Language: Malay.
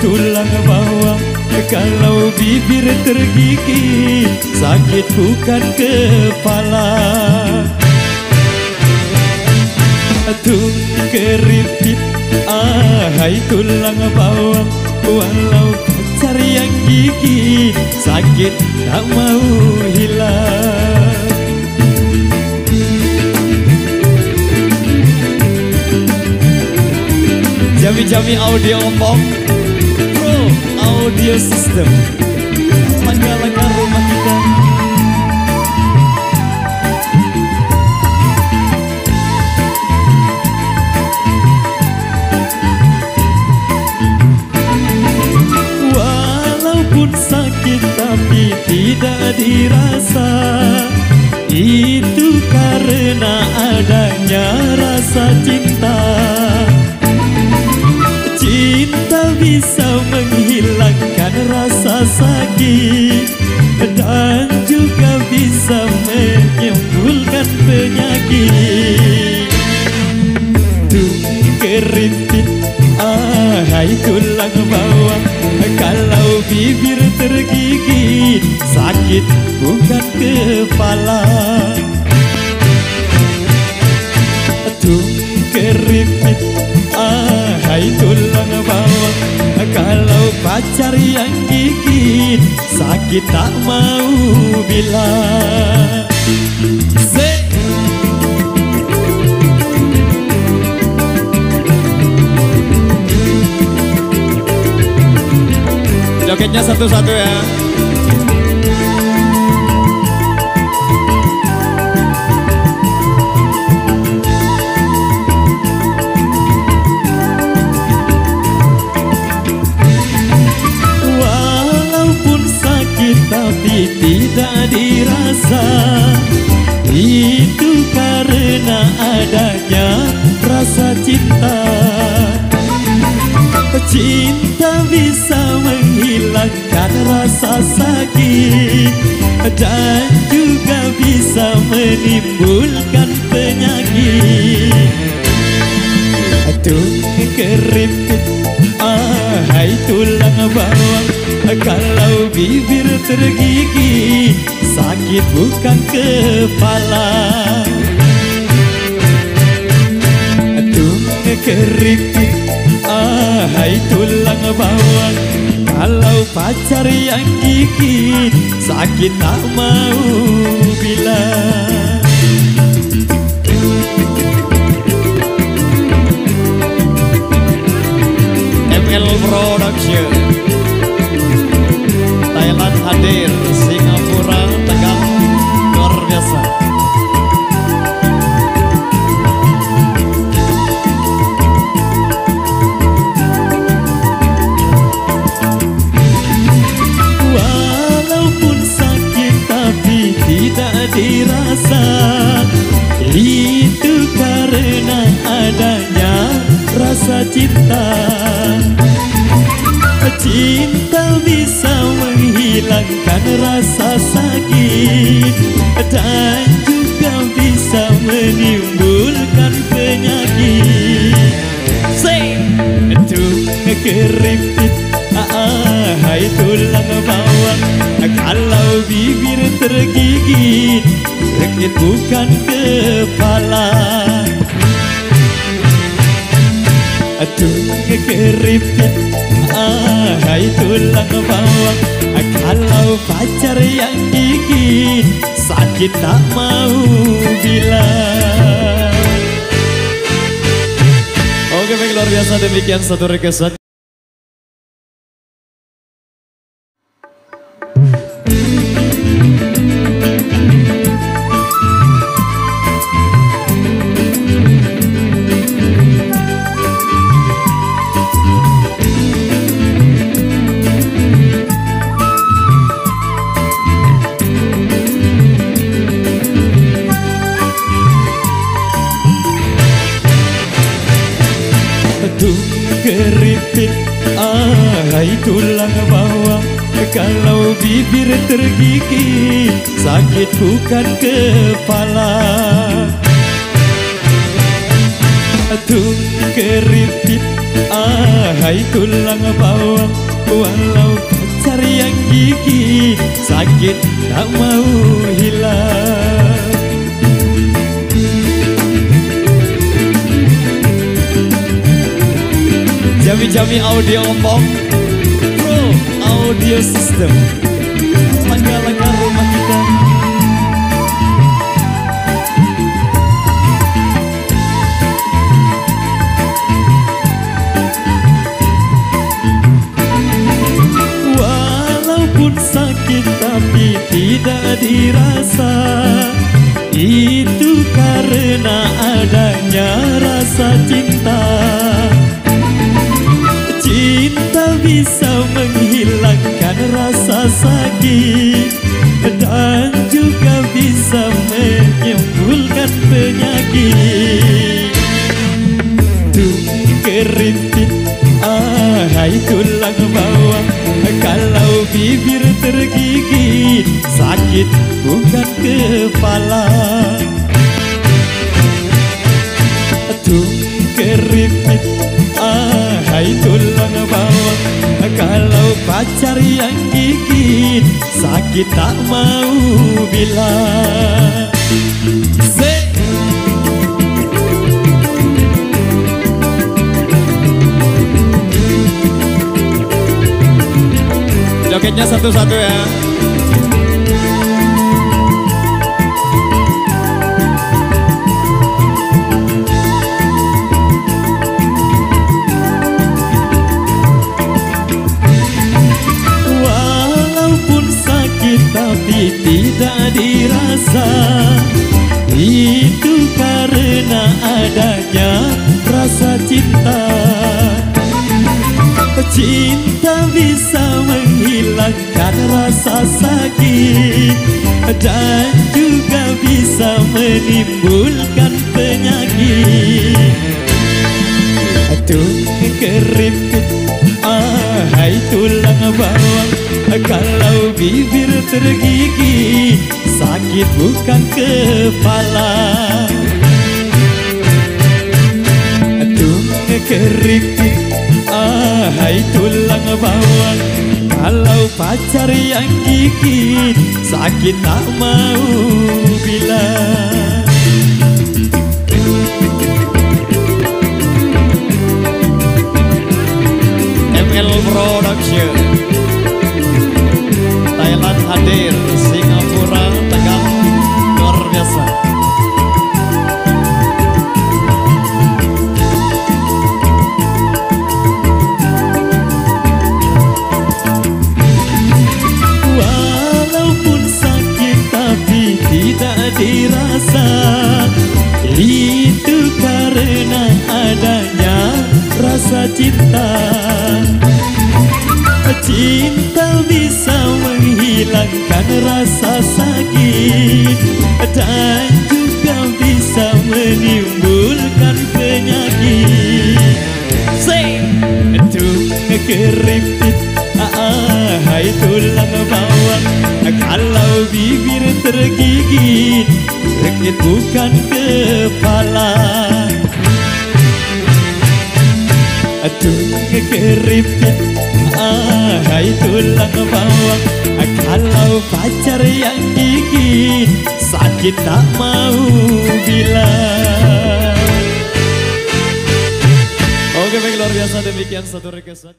tulang bawah, kalau bibir tergigit, sakit bukan kepala. Tuh keripit, hai tulang bawah, walau pacar yang gigit, sakit tak mau hilang. Jami-jami audio box Pro Audio System, langkah-langkah rumah kita. Walaupun sakit tapi tidak dirasa, itu karena adanya rasa cinta. Cinta bisa menghilangkan rasa sakit dan juga bisa menyembuhkan penyakit. Tuh keripit, hai tulang bawah, kalau bibir tergigit, sakit bukan kepala. Tuh keripit, hai tulang bawah, kalau pacar yang gigit, sakit tak mau bilang. Jogetnya satu-satu ya. Tapi tidak dirasa, itu karena adanya rasa cinta. Cinta bisa menghilangkan rasa sakit dan juga bisa menimbulkan penyakit. Aduh keripit, hai tulang bawah, kalau bibir tergigit, sakit bukan kepala. Aduh keripit, hai tulang bawah, kalau pacar yang gigit, sakit tak mau bilang. ML Production Thailand hadir, Singapura, Tegal, luar biasa. Walaupun sakit tapi tidak dirasa, itu karena adanya rasa cinta. Cinta bisa menghilangkan rasa sakit dan juga bisa menimbulkan penyakit. Tuh keripit, hai tulang bawah, kalau bibir tergigit, sakit bukan kepala. Tuh keripit, hai tulang bawah, kalau pacar yang gigit, sakit tak mau bilang. Oke baik, luar biasa, demikian satu request. Keripit, hai tulang bawah, kalau bibir tergigit, sakit bukan kepala. Tung keripit, hai tulang bawang, walau pacar yang gigit, sakit tak mau hilang. Jami-jami audio ompong, Pro Audio System, langkah-langkah rumah kita. Walaupun sakit tapi tidak dirasa, itu karena adanya rasa cinta. Cinta bisa menghilangkan rasa sakit dan juga bisa menyembuhkan penyakit. Tung keripit, hai tulang bawang, kalau bibir tergigit, sakit bukan kepala. Tung keripit, hai tulang bawang, kalau pacar yang gigit, sakit tak mau bilang. Jogetnya satu-satu ya. Walaupun sakit tapi tidak dirasa, itu karena adanya rasa cinta. Cinta bisa menghilangkan rasa sakit dan juga bisa menimbulkan penyakit. Tung keripit, hai tulang bawang, kalau bibir tergigit, sakit bukan kepala. Tung keripit, hai tulang bawang, kalau pacar yang gigit, sakit tak mau bilang. ML Production, Thailand hadir, Singapura, Tegal, luar biasa. Dirasa, itu karena adanya rasa cinta. Cinta bisa menghilangkan rasa sakit dan juga bisa menimbulkan penyakit. Tung keripit, hai tulang bawang, kalau bibir tergigit, sakit bukan kepala. Tung keripit, hai tulang bawang, kalau pacar yang gigit, sakit tak mau bilang. Oke, baik, luar biasa, demikian satu request.